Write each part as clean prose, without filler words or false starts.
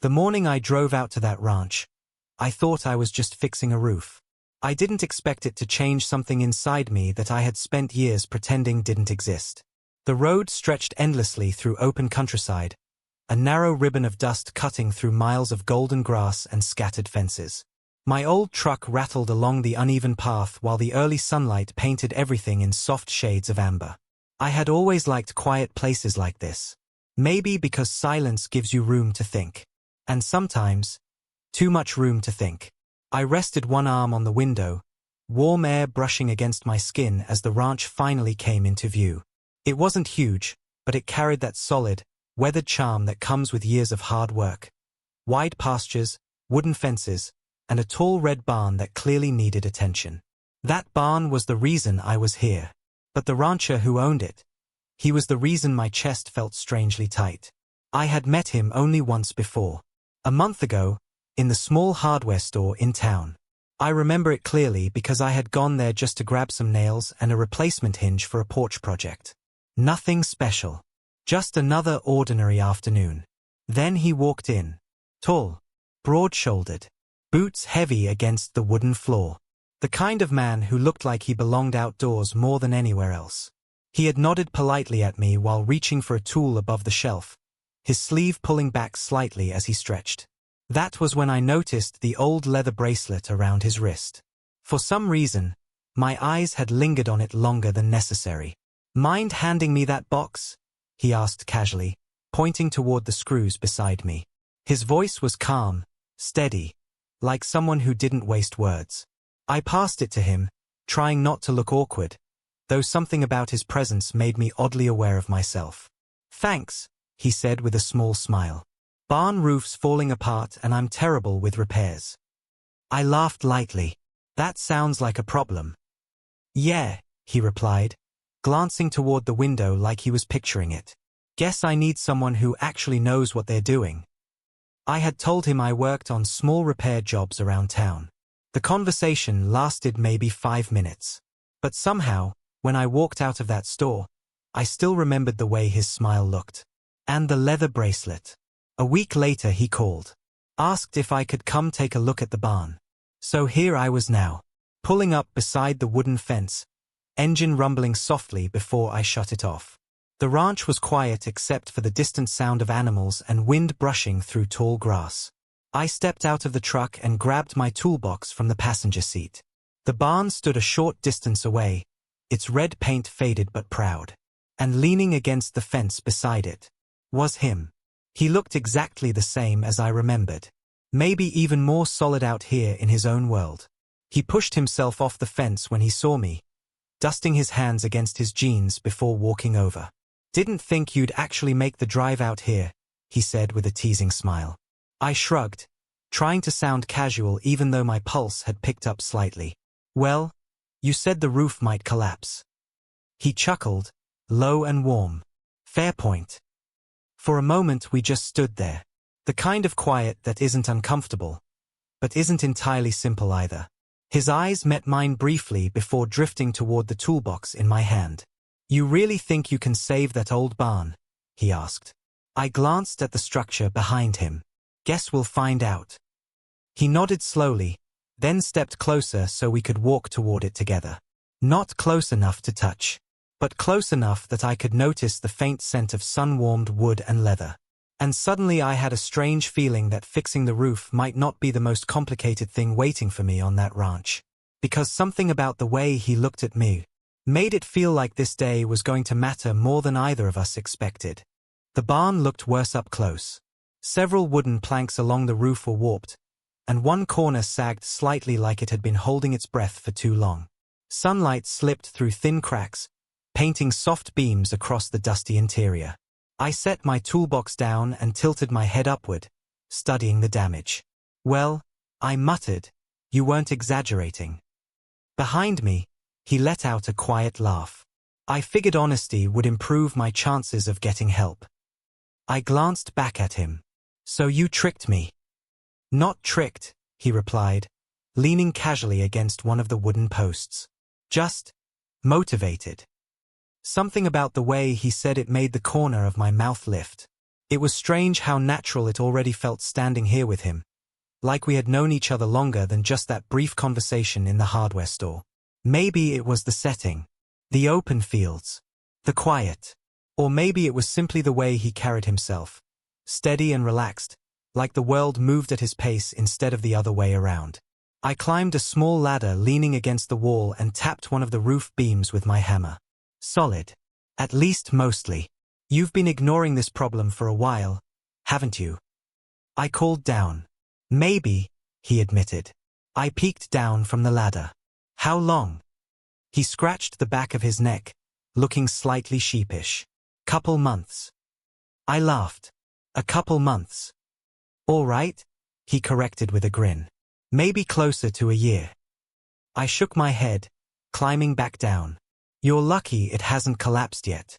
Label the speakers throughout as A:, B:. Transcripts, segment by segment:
A: The morning I drove out to that ranch, I thought I was just fixing a roof. I didn't expect it to change something inside me that I had spent years pretending didn't exist. The road stretched endlessly through open countryside, a narrow ribbon of dust cutting through miles of golden grass and scattered fences. My old truck rattled along the uneven path while the early sunlight painted everything in soft shades of amber. I had always liked quiet places like this. Maybe because silence gives you room to think. And sometimes, too much room to think. I rested one arm on the window, warm air brushing against my skin as the ranch finally came into view. It wasn't huge, but it carried that solid, weathered charm that comes with years of hard work. Wide pastures, wooden fences, and a tall red barn that clearly needed attention. That barn was the reason I was here. But the rancher who owned it, he was the reason my chest felt strangely tight. I had met him only once before. A month ago, in the small hardware store in town. I remember it clearly because I had gone there just to grab some nails and a replacement hinge for a porch project. Nothing special. Just another ordinary afternoon. Then he walked in. Tall, broad-shouldered, boots heavy against the wooden floor. The kind of man who looked like he belonged outdoors more than anywhere else. He had nodded politely at me while reaching for a tool above the shelf, his sleeve pulling back slightly as he stretched. That was when I noticed the old leather bracelet around his wrist. For some reason, my eyes had lingered on it longer than necessary. "Mind handing me that box?" he asked casually, pointing toward the screws beside me. His voice was calm, steady, like someone who didn't waste words. I passed it to him, trying not to look awkward, though something about his presence made me oddly aware of myself. "Thanks," he said with a small smile. "Barn roof's falling apart and I'm terrible with repairs." I laughed lightly. "That sounds like a problem." "Yeah," he replied, glancing toward the window like he was picturing it. "Guess I need someone who actually knows what they're doing." I had told him I worked on small repair jobs around town. The conversation lasted maybe 5 minutes. But somehow, when I walked out of that store, I still remembered the way his smile looked. And the leather bracelet. A week later he called. Asked if I could come take a look at the barn. So here I was now, pulling up beside the wooden fence, engine rumbling softly before I shut it off. The ranch was quiet except for the distant sound of animals and wind brushing through tall grass. I stepped out of the truck and grabbed my toolbox from the passenger seat. The barn stood a short distance away, its red paint faded but proud. And leaning against the fence beside it was him. He looked exactly the same as I remembered. Maybe even more solid out here in his own world. He pushed himself off the fence when he saw me, dusting his hands against his jeans before walking over. "Didn't think you'd actually make the drive out here," he said with a teasing smile. I shrugged, trying to sound casual even though my pulse had picked up slightly. "Well, you said the roof might collapse." He chuckled, low and warm. "Fair point." For a moment we just stood there. The kind of quiet that isn't uncomfortable, but isn't entirely simple either. His eyes met mine briefly before drifting toward the toolbox in my hand. "You really think you can save that old barn?" he asked. I glanced at the structure behind him. "Guess we'll find out." He nodded slowly, then stepped closer so we could walk toward it together. Not close enough to touch, but close enough that I could notice the faint scent of sun-warmed wood and leather. And suddenly I had a strange feeling that fixing the roof might not be the most complicated thing waiting for me on that ranch. Because something about the way he looked at me made it feel like this day was going to matter more than either of us expected. The barn looked worse up close. Several wooden planks along the roof were warped, and one corner sagged slightly like it had been holding its breath for too long. Sunlight slipped through thin cracks, painting soft beams across the dusty interior. I set my toolbox down and tilted my head upward, studying the damage. "Well," I muttered, "you weren't exaggerating." Behind me, he let out a quiet laugh. I figured honesty would improve my chances of getting help. I glanced back at him. "So you tricked me?" "Not tricked," he replied, leaning casually against one of the wooden posts. "Just motivated." Something about the way he said it made the corner of my mouth lift. It was strange how natural it already felt standing here with him, like we had known each other longer than just that brief conversation in the hardware store. Maybe it was the setting, the open fields, the quiet. Or maybe it was simply the way he carried himself, steady and relaxed, like the world moved at his pace instead of the other way around. I climbed a small ladder leaning against the wall and tapped one of the roof beams with my hammer. Solid. At least mostly. You've been ignoring this problem for a while, haven't you? I called down. Maybe, he admitted. I peeked down from the ladder. How long? He scratched the back of his neck, looking slightly sheepish. Couple months. I laughed. A couple months. All right, he corrected with a grin. Maybe closer to a year. I shook my head, climbing back down. You're lucky it hasn't collapsed yet.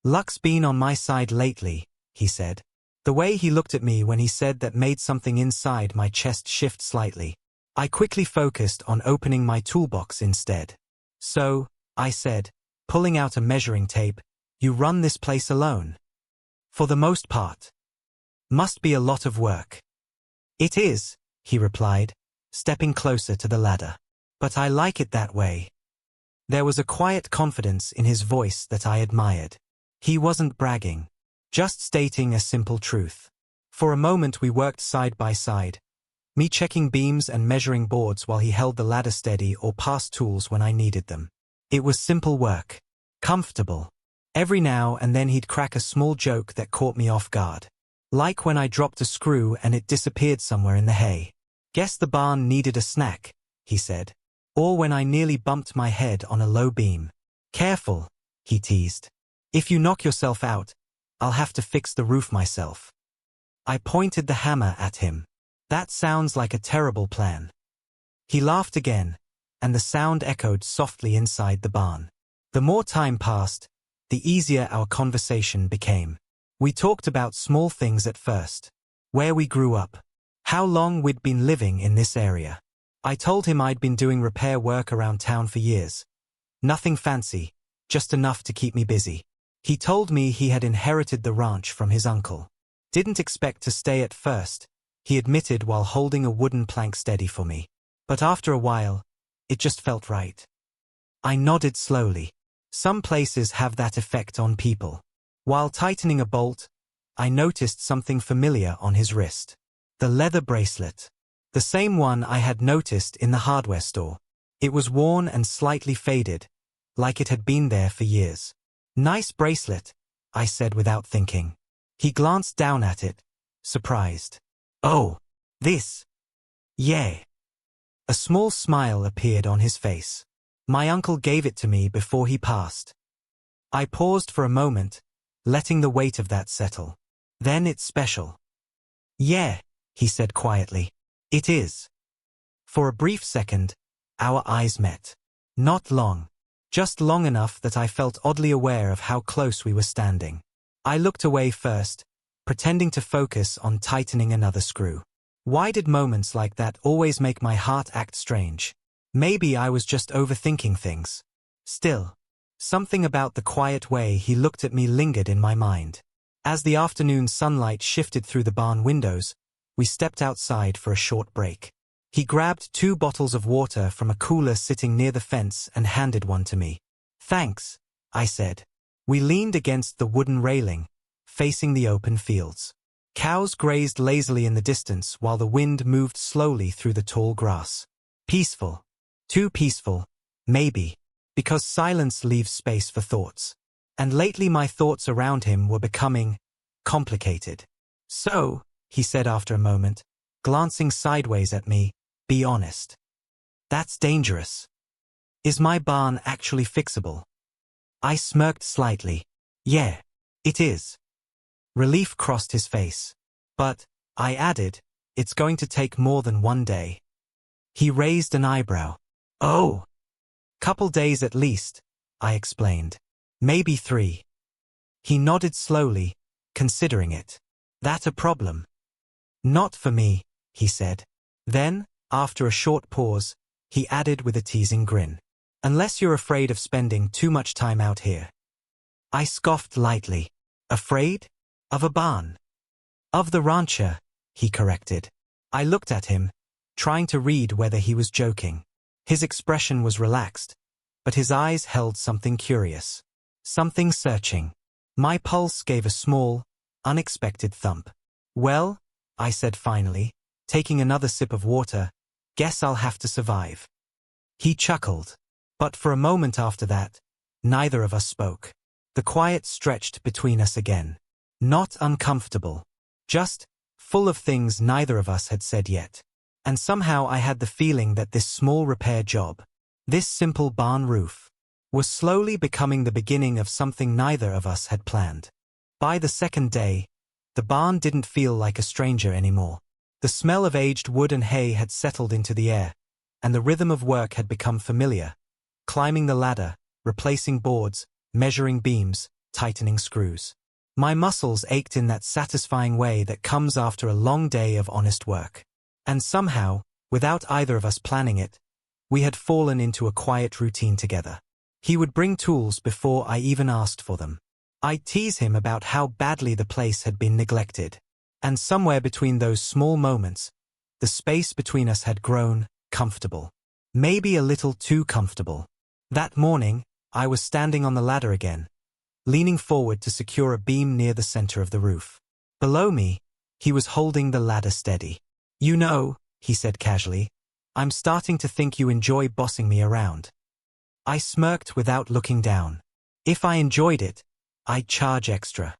A: Luck's been on my side lately, he said. The way he looked at me when he said that made something inside my chest shift slightly. I quickly focused on opening my toolbox instead. So, I said, pulling out a measuring tape, you run this place alone? For the most part. Must be a lot of work. It is, he replied, stepping closer to the ladder. But I like it that way. There was a quiet confidence in his voice that I admired. He wasn't bragging, just stating a simple truth. For a moment we worked side by side, me checking beams and measuring boards while he held the ladder steady or passed tools when I needed them. It was simple work. Comfortable. Every now and then he'd crack a small joke that caught me off guard. Like when I dropped a screw and it disappeared somewhere in the hay. Guess the barn needed a snack, he said. Or when I nearly bumped my head on a low beam. Careful, he teased. If you knock yourself out, I'll have to fix the roof myself. I pointed the hammer at him. That sounds like a terrible plan. He laughed again, and the sound echoed softly inside the barn. The more time passed, the easier our conversation became. We talked about small things at first. Where we grew up. How long we'd been living in this area. I told him I'd been doing repair work around town for years. Nothing fancy, just enough to keep me busy. He told me he had inherited the ranch from his uncle. Didn't expect to stay at first, he admitted while holding a wooden plank steady for me. But after a while, it just felt right. I nodded slowly. Some places have that effect on people. While tightening a bolt, I noticed something familiar on his wrist. The leather bracelet. The same one I had noticed in the hardware store. It was worn and slightly faded, like it had been there for years. Nice bracelet, I said without thinking. He glanced down at it, surprised. Oh, this. Yeah. A small smile appeared on his face. My uncle gave it to me before he passed. I paused for a moment, letting the weight of that settle. Then it's special. Yeah, he said quietly. It is. For a brief second, our eyes met. Not long. Just long enough that I felt oddly aware of how close we were standing. I looked away first, pretending to focus on tightening another screw. Why did moments like that always make my heart act strange? Maybe I was just overthinking things. Still, something about the quiet way he looked at me lingered in my mind. As the afternoon sunlight shifted through the barn windows, we stepped outside for a short break. He grabbed 2 bottles of water from a cooler sitting near the fence and handed one to me. Thanks, I said. We leaned against the wooden railing, facing the open fields. Cows grazed lazily in the distance while the wind moved slowly through the tall grass. Peaceful. Too peaceful, maybe, because silence leaves space for thoughts. And lately my thoughts around him were becoming complicated. So, he said after a moment, glancing sideways at me, be honest. That's dangerous. Is my barn actually fixable? I smirked slightly. Yeah, it is. Relief crossed his face. But, I added, it's going to take more than 1 day. He raised an eyebrow. Oh. Couple days at least, I explained. Maybe 3. He nodded slowly, considering it. That a problem? Not for me, he said. Then, after a short pause, he added with a teasing grin. Unless you're afraid of spending too much time out here. I scoffed lightly. Afraid? Of a barn. Of the rancher, he corrected. I looked at him, trying to read whether he was joking. His expression was relaxed, but his eyes held something curious. Something searching. My pulse gave a small, unexpected thump. Well, I said finally, taking another sip of water, guess I'll have to survive. He chuckled. But for a moment after that, neither of us spoke. The quiet stretched between us again. Not uncomfortable. Just full of things neither of us had said yet. And somehow I had the feeling that this small repair job, this simple barn roof, was slowly becoming the beginning of something neither of us had planned. By the second day, the barn didn't feel like a stranger anymore. The smell of aged wood and hay had settled into the air, and the rhythm of work had become familiar. Climbing the ladder, replacing boards, measuring beams, tightening screws. My muscles ached in that satisfying way that comes after a long day of honest work. And somehow, without either of us planning it, we had fallen into a quiet routine together. He would bring tools before I even asked for them. I'd tease him about how badly the place had been neglected. And somewhere between those small moments, the space between us had grown comfortable. Maybe a little too comfortable. That morning, I was standing on the ladder again, leaning forward to secure a beam near the center of the roof. Below me, he was holding the ladder steady. You know, he said casually, I'm starting to think you enjoy bossing me around. I smirked without looking down. If I enjoyed it, I'd charge extra.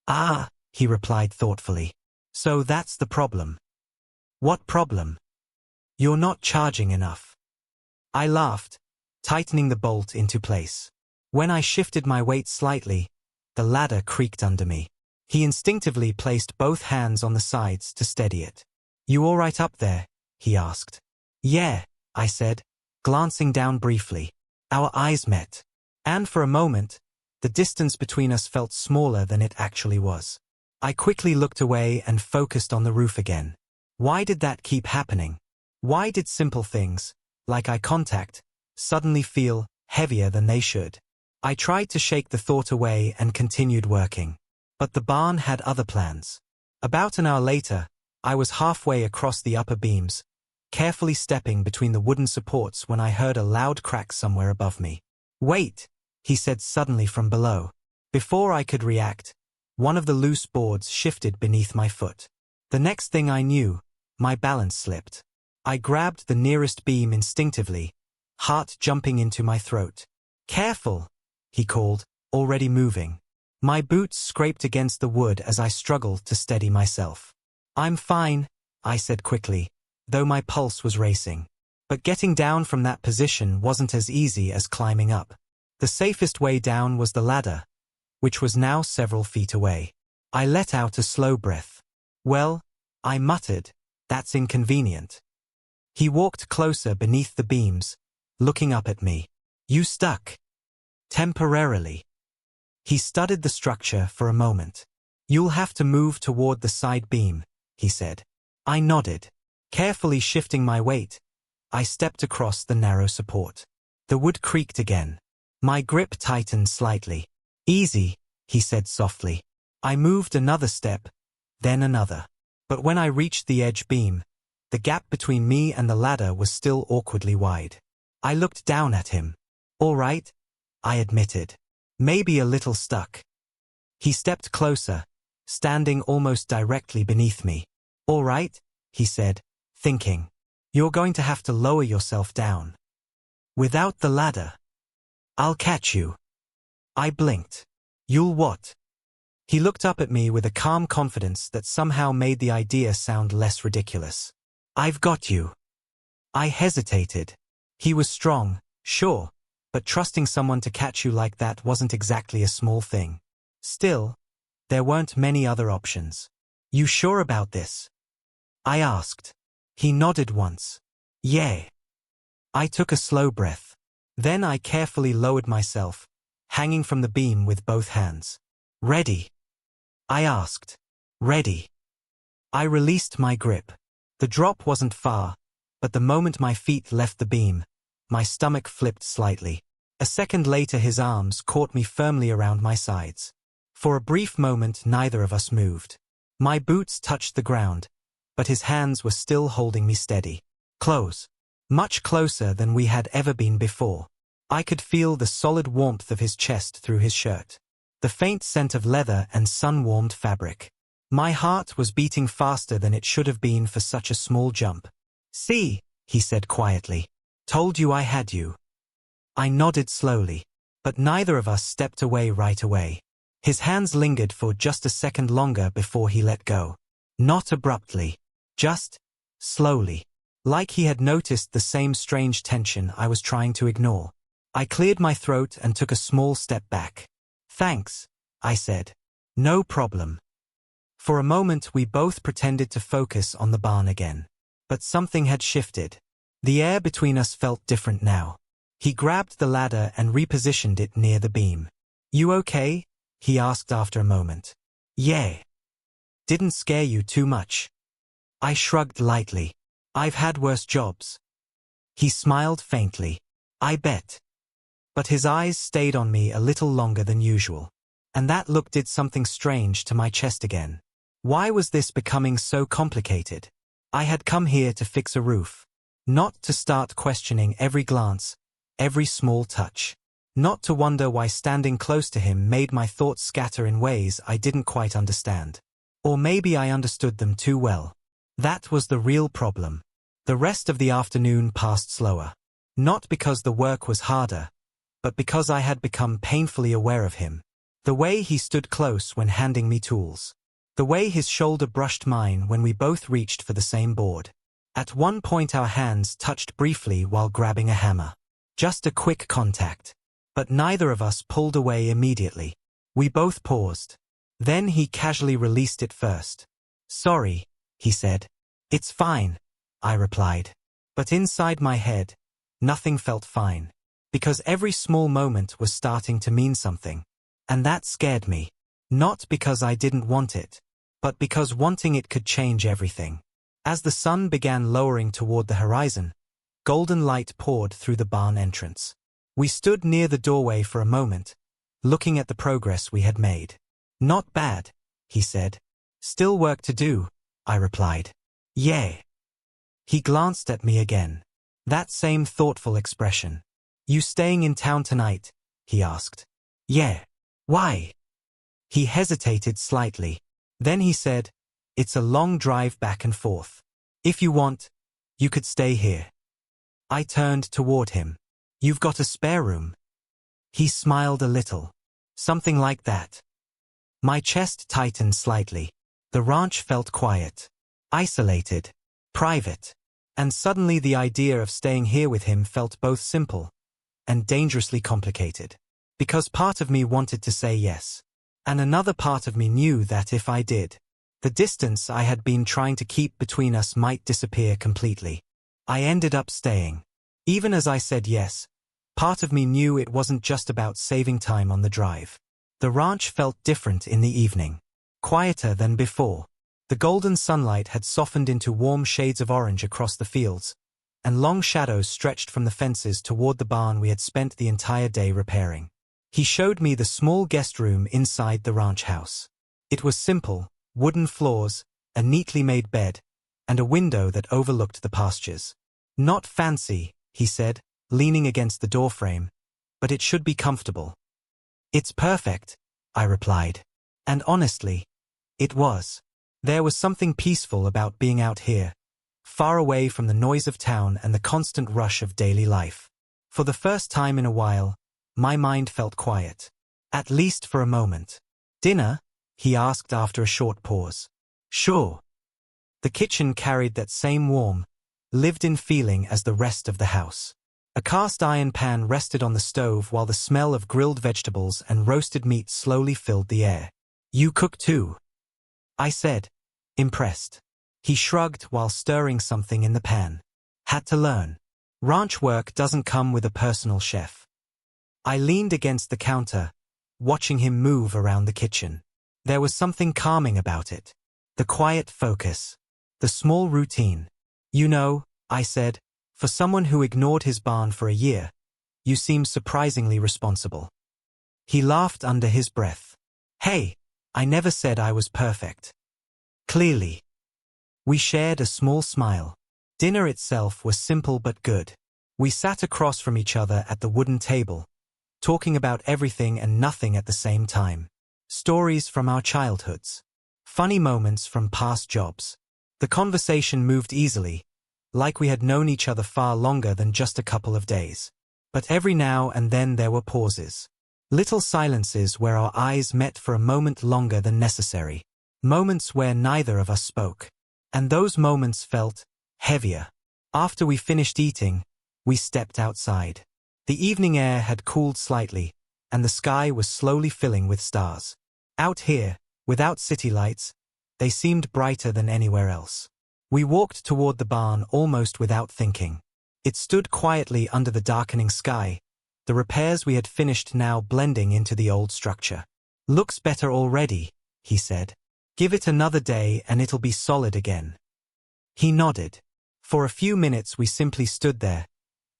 A: Ah, he replied thoughtfully. So that's the problem. What problem? You're not charging enough. I laughed, tightening the bolt into place. When I shifted my weight slightly, the ladder creaked under me. He instinctively placed both hands on the sides to steady it. You all right up there? He asked. Yeah, I said, glancing down briefly. Our eyes met. And for a moment, the distance between us felt smaller than it actually was. I quickly looked away and focused on the roof again. Why did that keep happening? Why did simple things, like eye contact, suddenly feel heavier than they should? I tried to shake the thought away and continued working. But the barn had other plans. About an hour later, I was halfway across the upper beams, carefully stepping between the wooden supports when I heard a loud crack somewhere above me. Wait, he said suddenly from below. Before I could react, one of the loose boards shifted beneath my foot. The next thing I knew, my balance slipped. I grabbed the nearest beam instinctively, heart jumping into my throat. Careful, he called, already moving. My boots scraped against the wood as I struggled to steady myself. I'm fine, I said quickly, though my pulse was racing. But getting down from that position wasn't as easy as climbing up. The safest way down was the ladder, which was now several feet away. I let out a slow breath. Well, I muttered, that's inconvenient. He walked closer beneath the beams, looking up at me. You stuck. Temporarily. He studied the structure for a moment. You'll have to move toward the side beam, he said. I nodded. Carefully shifting my weight, I stepped across the narrow support. The wood creaked again. My grip tightened slightly. Easy, he said softly. I moved another step, then another. But when I reached the edge beam, the gap between me and the ladder was still awkwardly wide. I looked down at him. All right, I admitted. Maybe a little stuck. He stepped closer, standing almost directly beneath me. All right, he said, thinking. You're going to have to lower yourself down. Without the ladder. I'll catch you. I blinked. You'll what? He looked up at me with a calm confidence that somehow made the idea sound less ridiculous. I've got you. I hesitated. He was strong, sure, but trusting someone to catch you like that wasn't exactly a small thing. Still, there weren't many other options. You sure about this? I asked. He nodded once. Yeah. I took a slow breath. Then I carefully lowered myself, hanging from the beam with both hands. Ready? I asked. Ready. I released my grip. The drop wasn't far, but the moment my feet left the beam, my stomach flipped slightly. A second later his arms caught me firmly around my sides. For a brief moment, neither of us moved. My boots touched the ground, but his hands were still holding me steady. Close. Much closer than we had ever been before. I could feel the solid warmth of his chest through his shirt. The faint scent of leather and sun-warmed fabric. My heart was beating faster than it should have been for such a small jump. "See," he said quietly. "Told you I had you." I nodded slowly, but neither of us stepped away right away. His hands lingered for just a second longer before he let go. Not abruptly, just slowly, like he had noticed the same strange tension I was trying to ignore. I cleared my throat and took a small step back. "Thanks," I said. "No problem." For a moment we both pretended to focus on the barn again. But something had shifted. The air between us felt different now. He grabbed the ladder and repositioned it near the beam. "You okay?" he asked after a moment. "Yeah." "Didn't scare you too much?" I shrugged lightly. "I've had worse jobs." He smiled faintly. "I bet." But his eyes stayed on me a little longer than usual. And that look did something strange to my chest again. Why was this becoming so complicated? I had come here to fix a roof. Not to start questioning every glance, every small touch. Not to wonder why standing close to him made my thoughts scatter in ways I didn't quite understand. Or maybe I understood them too well. That was the real problem. The rest of the afternoon passed slower. Not because the work was harder, but because I had become painfully aware of him. The way he stood close when handing me tools. The way his shoulder brushed mine when we both reached for the same board. At one point our hands touched briefly while grabbing a hammer. Just a quick contact. But neither of us pulled away immediately. We both paused. Then he casually released it first. "Sorry," he said. "It's fine," I replied. But inside my head, nothing felt fine. Because every small moment was starting to mean something. And that scared me. Not because I didn't want it, but because wanting it could change everything. As the sun began lowering toward the horizon, golden light poured through the barn entrance. We stood near the doorway for a moment, looking at the progress we had made. "Not bad," he said. "Still work to do," I replied. "Yeah." He glanced at me again. That same thoughtful expression. "You staying in town tonight?" he asked. "Yeah." "Why?" He hesitated slightly. Then he said, "It's a long drive back and forth. If you want, you could stay here." I turned toward him. "You've got a spare room?" He smiled a little. "Something like that." My chest tightened slightly. The ranch felt quiet, isolated, private. And suddenly the idea of staying here with him felt both simple and dangerously complicated. Because part of me wanted to say yes. And another part of me knew that if I did, the distance I had been trying to keep between us might disappear completely. I ended up staying. Even as I said yes, part of me knew it wasn't just about saving time on the drive. The ranch felt different in the evening. Quieter than before. The golden sunlight had softened into warm shades of orange across the fields, and long shadows stretched from the fences toward the barn we had spent the entire day repairing. He showed me the small guest room inside the ranch house. It was simple, wooden floors, a neatly made bed, and a window that overlooked the pastures. "Not fancy," he said, leaning against the doorframe, "but it should be comfortable." "It's perfect," I replied. And honestly, it was. There was something peaceful about being out here, far away from the noise of town and the constant rush of daily life. For the first time in a while, my mind felt quiet. At least for a moment. "Dinner?" he asked after a short pause. "Sure." The kitchen carried that same warm, lived-in feeling as the rest of the house. A cast-iron pan rested on the stove while the smell of grilled vegetables and roasted meat slowly filled the air. "You cook too?" I said, impressed. He shrugged while stirring something in the pan. "Had to learn. Ranch work doesn't come with a personal chef." I leaned against the counter, watching him move around the kitchen. There was something calming about it. The quiet focus. The small routine. "You know," I said, "for someone who ignored his barn for a year, you seem surprisingly responsible." He laughed under his breath. Hey, I never said I was perfect. Clearly. We shared a small smile. Dinner itself was simple but good. We sat across from each other at the wooden table, talking about everything and nothing at the same time. Stories from our childhoods. Funny moments from past jobs. The conversation moved easily, like we had known each other far longer than just a couple of days. But every now and then there were pauses. Little silences where our eyes met for a moment longer than necessary. Moments where neither of us spoke. And those moments felt heavier. After we finished eating, we stepped outside. The evening air had cooled slightly, and the sky was slowly filling with stars. Out here, without city lights, they seemed brighter than anywhere else. We walked toward the barn almost without thinking. It stood quietly under the darkening sky, the repairs we had finished now blending into the old structure. "Looks better already," he said. "Give it another day and it'll be solid again." He nodded. For a few minutes we simply stood there,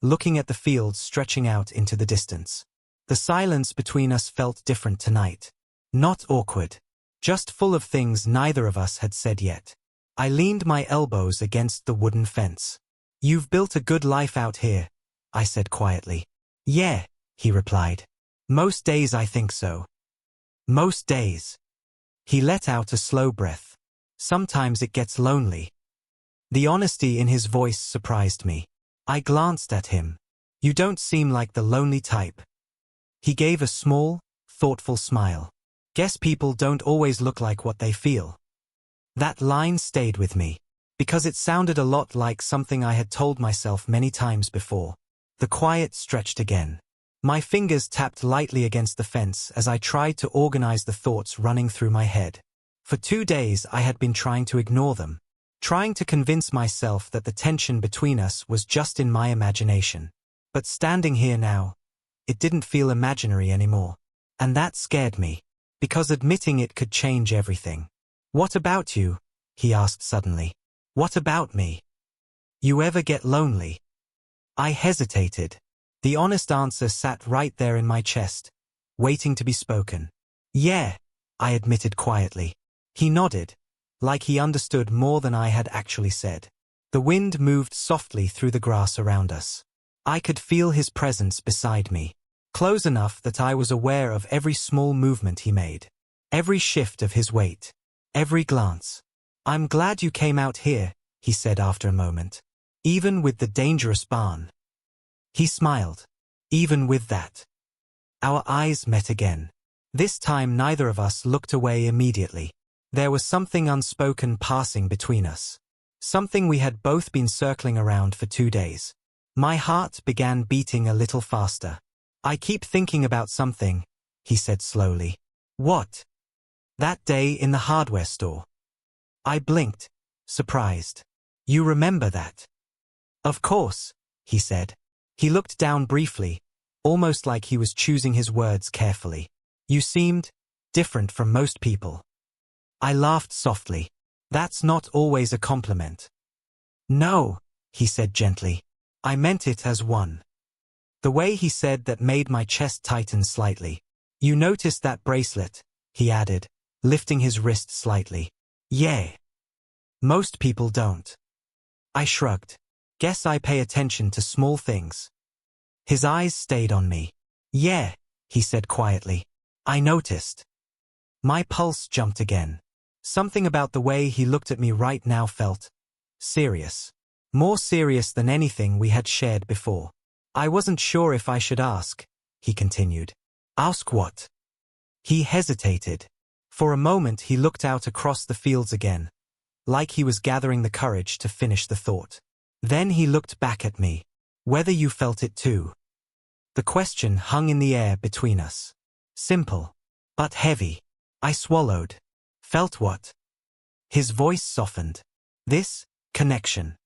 A: looking at the fields stretching out into the distance. The silence between us felt different tonight. Not awkward. Just full of things neither of us had said yet. I leaned my elbows against the wooden fence. "You've built a good life out here," I said quietly. "Yeah," he replied. "Most days I think so. Most days." He let out a slow breath. "Sometimes it gets lonely." The honesty in his voice surprised me. I glanced at him. "You don't seem like the lonely type." He gave a small, thoughtful smile. "Guess people don't always look like what they feel." That line stayed with me, because it sounded a lot like something I had told myself many times before. The quiet stretched again. My fingers tapped lightly against the fence as I tried to organize the thoughts running through my head. For 2 days I had been trying to ignore them, trying to convince myself that the tension between us was just in my imagination. But standing here now, it didn't feel imaginary anymore. And that scared me, because admitting it could change everything. "What about you?" he asked suddenly. "What about me? You ever get lonely?" I hesitated. The honest answer sat right there in my chest, waiting to be spoken. "Yeah," I admitted quietly. He nodded, like he understood more than I had actually said. The wind moved softly through the grass around us. I could feel his presence beside me, close enough that I was aware of every small movement he made, every shift of his weight, every glance. "I'm glad you came out here," he said after a moment. "Even with the dangerous barn." He smiled. "Even with that." Our eyes met again. This time neither of us looked away immediately. There was something unspoken passing between us. Something we had both been circling around for 2 days. My heart began beating a little faster. "I keep thinking about something," he said slowly. "What?" "That day in the hardware store." I blinked, surprised. "You remember that?" "Of course," he said. He looked down briefly, almost like he was choosing his words carefully. "You seemed different from most people." I laughed softly. "That's not always a compliment." "No," he said gently. "I meant it as one." The way he said that made my chest tighten slightly. "You noticed that bracelet," he added, lifting his wrist slightly. "Yeah. Most people don't." I shrugged. "Guess I pay attention to small things." His eyes stayed on me. "Yeah," he said quietly. "I noticed." My pulse jumped again. Something about the way he looked at me right now felt serious. More serious than anything we had shared before. "I wasn't sure if I should ask," he continued. "Ask what?" He hesitated. For a moment he looked out across the fields again, like he was gathering the courage to finish the thought. Then he looked back at me. "Whether you felt it too." The question hung in the air between us. Simple, but heavy. I swallowed. "Felt what?" His voice softened. "This connection."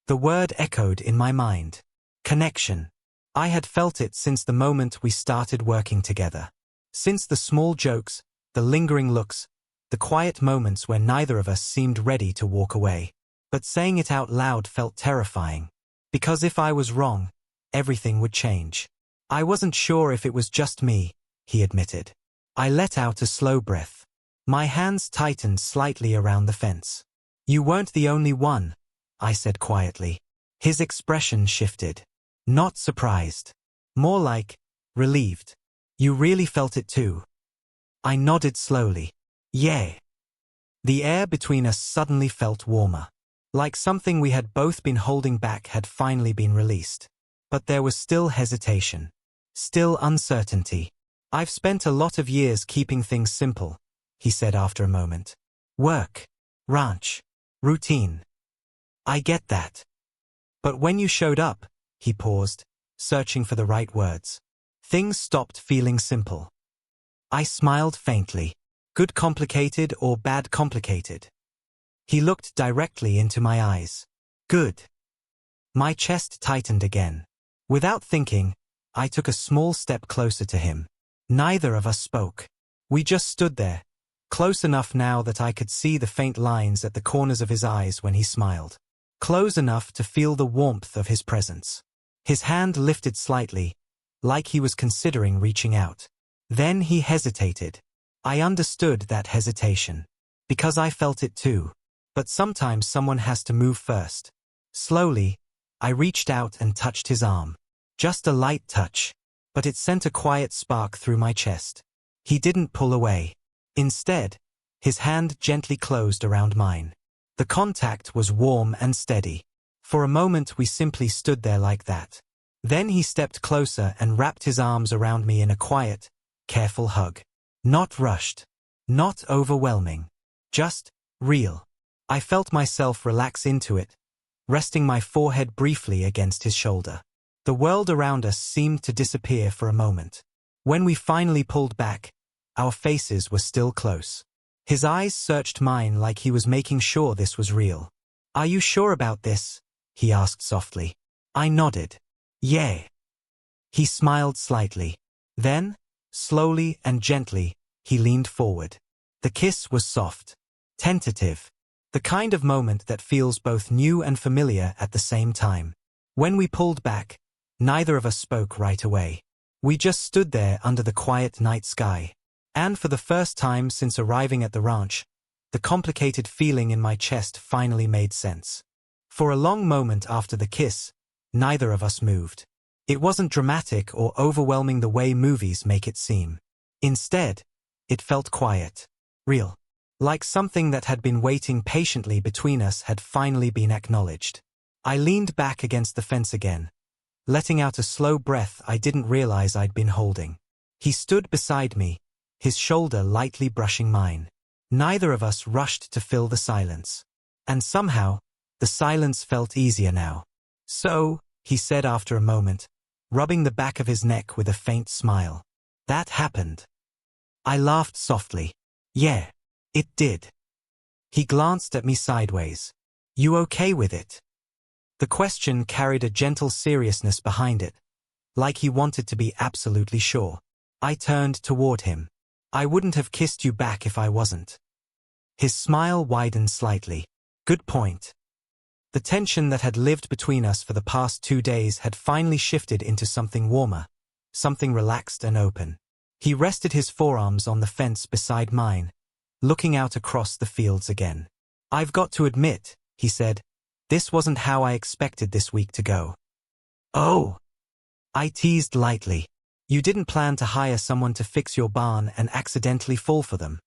A: The word echoed in my mind. Connection. I had felt it since the moment we started working together. Since the small jokes, the lingering looks, the quiet moments where neither of us seemed ready to walk away. But saying it out loud felt terrifying. Because if I was wrong, everything would change. I wasn't sure if it was just me, he admitted. I let out a slow breath. My hands tightened slightly around the fence. You weren't the only one, I said quietly. His expression shifted. Not surprised. More like, relieved. You really felt it too? I nodded slowly. Yeah. The air between us suddenly felt warmer. Like something we had both been holding back had finally been released. But there was still hesitation. Still uncertainty. I've spent a lot of years keeping things simple, he said after a moment. Work. Ranch. Routine. I get that. But when you showed up, he paused, searching for the right words. Things stopped feeling simple. I smiled faintly. Good complicated or bad complicated? He looked directly into my eyes. Good. My chest tightened again. Without thinking, I took a small step closer to him. Neither of us spoke. We just stood there, close enough now that I could see the faint lines at the corners of his eyes when he smiled. Close enough to feel the warmth of his presence. His hand lifted slightly, like he was considering reaching out. Then he hesitated. I understood that hesitation. Because I felt it too. But sometimes someone has to move first. Slowly, I reached out and touched his arm. Just a light touch, but it sent a quiet spark through my chest. He didn't pull away. Instead, his hand gently closed around mine. The contact was warm and steady. For a moment we simply stood there like that. Then he stepped closer and wrapped his arms around me in a quiet, careful hug. Not rushed. Not overwhelming. Just real. I felt myself relax into it, resting my forehead briefly against his shoulder. The world around us seemed to disappear for a moment. When we finally pulled back, our faces were still close. His eyes searched mine like he was making sure this was real. Are you sure about this? He asked softly. I nodded. Yeah. He smiled slightly. Then, slowly and gently, he leaned forward. The kiss was soft, tentative, the kind of moment that feels both new and familiar at the same time. When we pulled back, neither of us spoke right away. We just stood there under the quiet night sky. And for the first time since arriving at the ranch, the complicated feeling in my chest finally made sense. For a long moment after the kiss, neither of us moved. It wasn't dramatic or overwhelming the way movies make it seem. Instead, it felt quiet, real, like something that had been waiting patiently between us had finally been acknowledged. I leaned back against the fence again, letting out a slow breath I didn't realize I'd been holding. He stood beside me, his shoulder lightly brushing mine. Neither of us rushed to fill the silence. And somehow, the silence felt easier now. So, he said after a moment, rubbing the back of his neck with a faint smile. That happened. I laughed softly. Yeah, it did. He glanced at me sideways. You okay with it? The question carried a gentle seriousness behind it, like he wanted to be absolutely sure. I turned toward him. I wouldn't have kissed you back if I wasn't. His smile widened slightly. Good point. The tension that had lived between us for the past 2 days had finally shifted into something warmer, something relaxed and open. He rested his forearms on the fence beside mine, looking out across the fields again. I've got to admit, he said, this wasn't how I expected this week to go. Oh! I teased lightly. You didn't plan to hire someone to fix your barn and accidentally fall for them.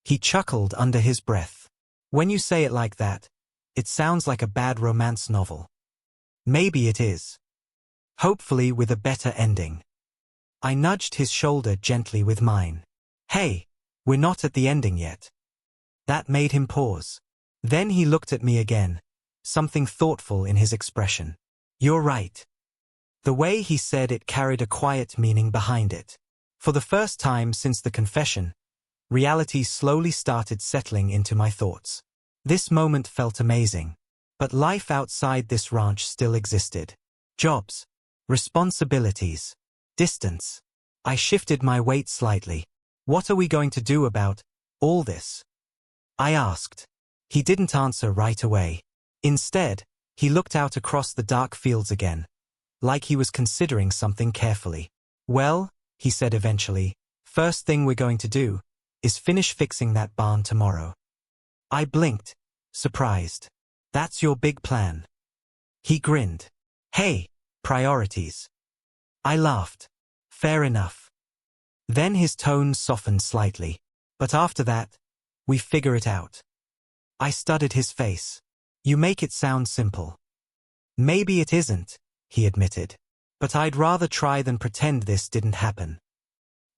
A: He chuckled under his breath. When you say it like that, it sounds like a bad romance novel. Maybe it is. Hopefully with a better ending. I nudged his shoulder gently with mine. Hey, we're not at the ending yet. That made him pause. Then he looked at me again, something thoughtful in his expression. You're right. The way he said it carried a quiet meaning behind it. For the first time since the confession, reality slowly started settling into my thoughts. This moment felt amazing. But life outside this ranch still existed. Jobs. Responsibilities. Distance. I shifted my weight slightly. What are we going to do about all this? I asked. He didn't answer right away. Instead, he looked out across the dark fields again, like he was considering something carefully. Well, he said eventually, First thing we're going to do is finish fixing that barn tomorrow. I blinked, surprised. That's your big plan? He grinned. Hey, priorities. I laughed. Fair enough. Then his tone softened slightly. But after that, we figure it out. I studied his face. You make it sound simple. Maybe it isn't, he admitted. But I'd rather try than pretend this didn't happen.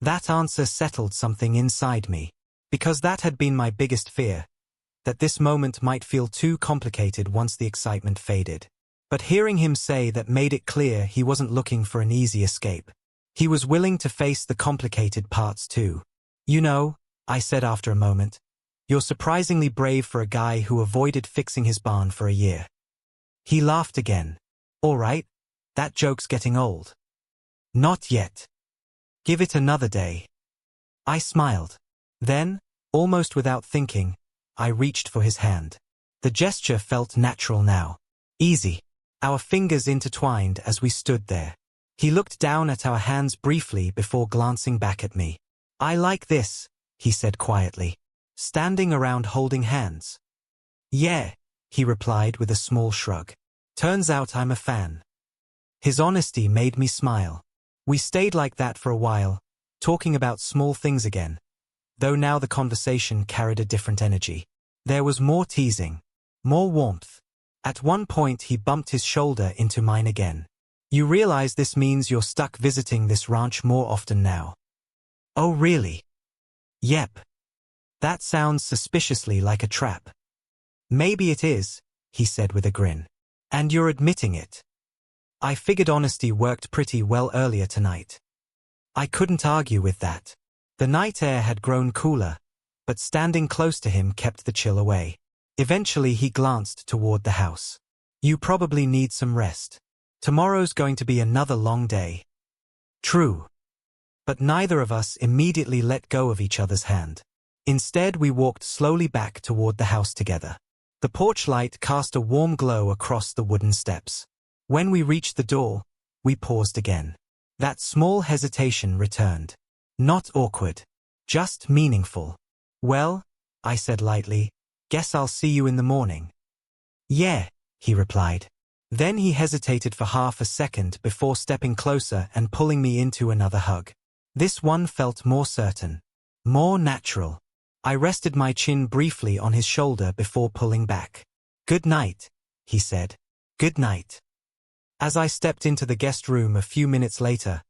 A: That answer settled something inside me. Because that had been my biggest fear. That this moment might feel too complicated once the excitement faded. But hearing him say that made it clear he wasn't looking for an easy escape. He was willing to face the complicated parts too. You know, I said after a moment, you're surprisingly brave for a guy who avoided fixing his barn for a year. He laughed again. All right, that joke's getting old. Not yet. Give it another day. I smiled. Then, almost without thinking, I reached for his hand. The gesture felt natural now. Easy. Our fingers intertwined as we stood there. He looked down at our hands briefly before glancing back at me. I like this, he said quietly. Standing around holding hands. Yeah, he replied with a small shrug. Turns out I'm a fan. His honesty made me smile. We stayed like that for a while, talking about small things again. Though now the conversation carried a different energy. There was more teasing. More warmth. At one point he bumped his shoulder into mine again. You realize this means you're stuck visiting this ranch more often now. Oh really? Yep. That sounds suspiciously like a trap. Maybe it is, he said with a grin. And you're admitting it. I figured honesty worked pretty well earlier tonight. I couldn't argue with that. The night air had grown cooler, but standing close to him kept the chill away. Eventually he glanced toward the house. You probably need some rest. Tomorrow's going to be another long day. True. But neither of us immediately let go of each other's hand. Instead we walked slowly back toward the house together. The porch light cast a warm glow across the wooden steps. When we reached the door, we paused again. That small hesitation returned. Not awkward. Just meaningful. Well, I said lightly, guess I'll see you in the morning. Yeah, he replied. Then he hesitated for half a second before stepping closer and pulling me into another hug. This one felt more certain. More natural. I rested my chin briefly on his shoulder before pulling back. Good night, he said. Good night. As I stepped into the guest room a few minutes later,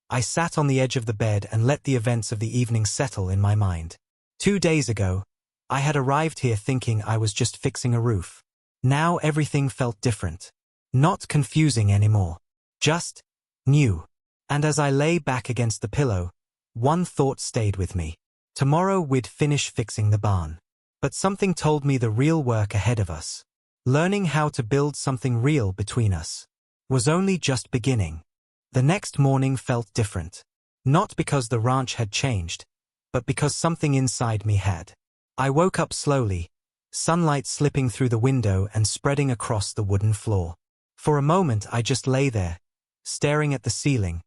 A: I sat on the edge of the bed and let the events of the evening settle in my mind. 2 days ago, I had arrived here thinking I was just fixing a roof. Now everything felt different. Not confusing anymore. Just new. And as I lay back against the pillow, one thought stayed with me. Tomorrow we'd finish fixing the barn. But something told me the real work ahead of us, learning how to build something real between us, was only just beginning. The next morning felt different. Not because the ranch had changed, but because something inside me had. I woke up slowly, sunlight slipping through the window and spreading across the wooden floor. For a moment I just lay there, staring at the ceiling,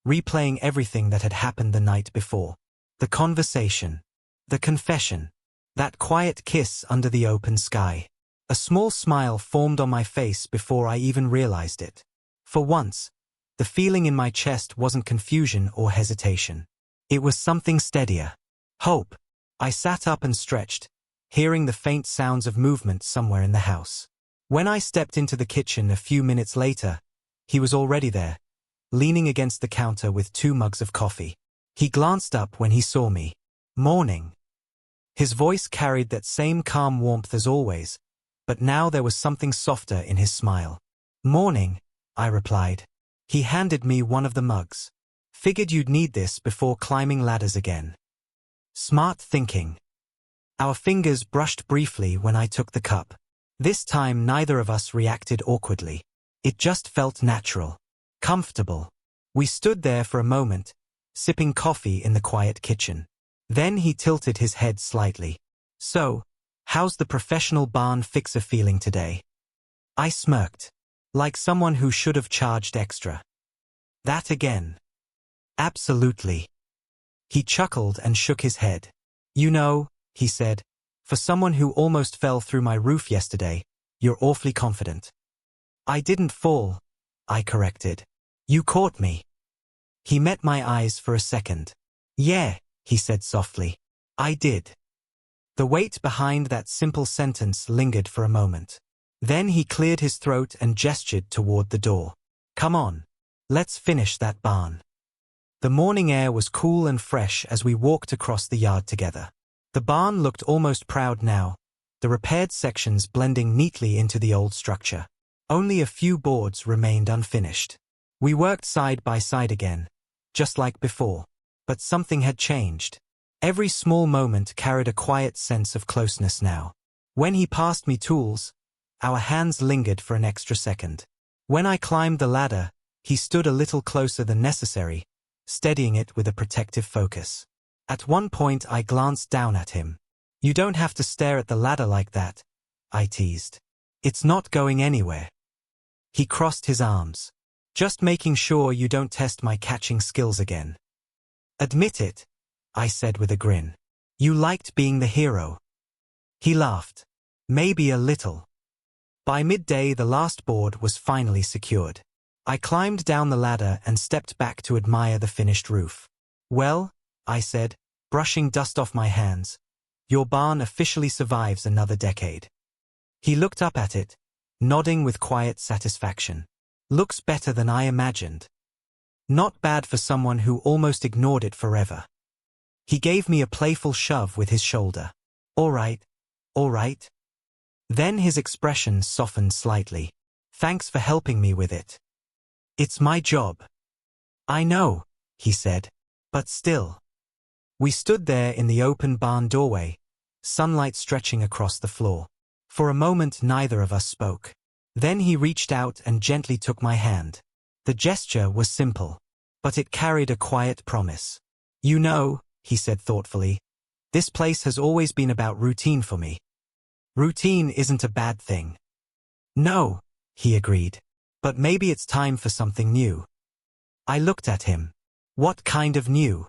A: replaying everything that had happened the night before. The conversation. The confession. That quiet kiss under the open sky. A small smile formed on my face before I even realized it. For once, the feeling in my chest wasn't confusion or hesitation. It was something steadier. Hope. I sat up and stretched, hearing the faint sounds of movement somewhere in the house. When I stepped into the kitchen a few minutes later, he was already there, leaning against the counter with 2 mugs of coffee. He glanced up when he saw me. Morning. His voice carried that same calm warmth as always, but now there was something softer in his smile. Morning, I replied. He handed me one of the mugs. Figured you'd need this before climbing ladders again. Smart thinking. Our fingers brushed briefly when I took the cup. This time neither of us reacted awkwardly. It just felt natural. Comfortable. We stood there for a moment, sipping coffee in the quiet kitchen. Then he tilted his head slightly. So, how's the professional barn fixer feeling today? I smirked. Like someone who should have charged extra. That again. Absolutely. He chuckled and shook his head. You know, he said, for someone who almost fell through my roof yesterday, you're awfully confident. I didn't fall, I corrected. You caught me. He met my eyes for a second. Yeah, he said softly. I did. The weight behind that simple sentence lingered for a moment. Then he cleared his throat and gestured toward the door. Come on. Let's finish that barn. The morning air was cool and fresh as we walked across the yard together. The barn looked almost proud now, the repaired sections blending neatly into the old structure. Only a few boards remained unfinished. We worked side by side again, just like before. But something had changed. Every small moment carried a quiet sense of closeness now. When he passed me tools, our hands lingered for an extra second. When I climbed the ladder, he stood a little closer than necessary, steadying it with a protective focus. At one point I glanced down at him. You don't have to stare at the ladder like that, I teased. It's not going anywhere. He crossed his arms. Just making sure you don't test my catching skills again. Admit it, I said with a grin. You liked being the hero. He laughed. Maybe a little. By midday the last board was finally secured. I climbed down the ladder and stepped back to admire the finished roof. Well, I said, brushing dust off my hands, your barn officially survives another decade. He looked up at it, nodding with quiet satisfaction. Looks better than I imagined. Not bad for someone who almost ignored it forever. He gave me a playful shove with his shoulder. All right, all right. Then his expression softened slightly. Thanks for helping me with it. It's my job. I know, he said, but still. We stood there in the open barn doorway, sunlight stretching across the floor. For a moment neither of us spoke. Then he reached out and gently took my hand. The gesture was simple, but it carried a quiet promise. You know, he said thoughtfully, this place has always been about routine for me. Routine isn't a bad thing. No, he agreed, but maybe it's time for something new. I looked at him. What kind of new?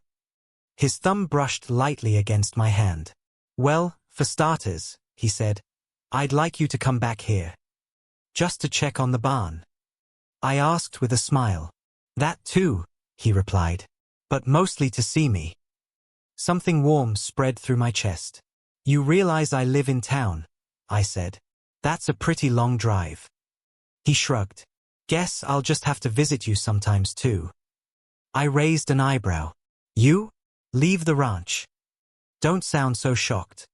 A: His thumb brushed lightly against my hand. Well, for starters, he said, I'd like you to come back here. Just to check on the barn. I asked with a smile. That too, he replied, but mostly to see me. Something warm spread through my chest. You realize I live in town, I said. That's a pretty long drive. He shrugged. Guess I'll just have to visit you sometimes too. I raised an eyebrow. You? Leave the ranch. Don't sound so shocked.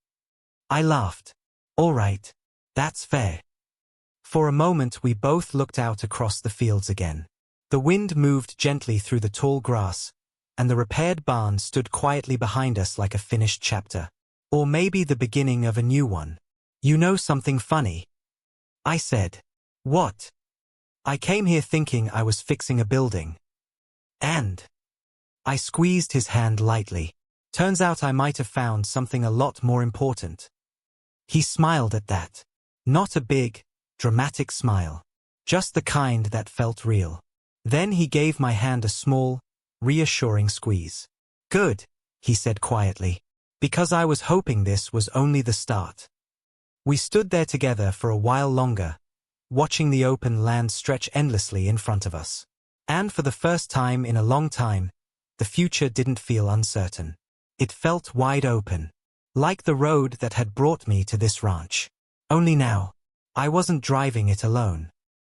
A: I laughed. All right, that's fair. For a moment we both looked out across the fields again. The wind moved gently through the tall grass, and the repaired barn stood quietly behind us like a finished chapter. Or maybe the beginning of a new one. You know something funny? I said. What? I came here thinking I was fixing a building. And? I squeezed his hand lightly. Turns out I might have found something a lot more important. He smiled at that. Not a big, dramatic smile. Just the kind that felt real. Then he gave my hand a small, reassuring squeeze. Good, he said quietly, because I was hoping this was only the start. We stood there together for a while longer, watching the open land stretch endlessly in front of us. And for the first time in a long time, the future didn't feel uncertain. It felt wide open, like the road that had brought me to this ranch. Only now, I wasn't driving it alone.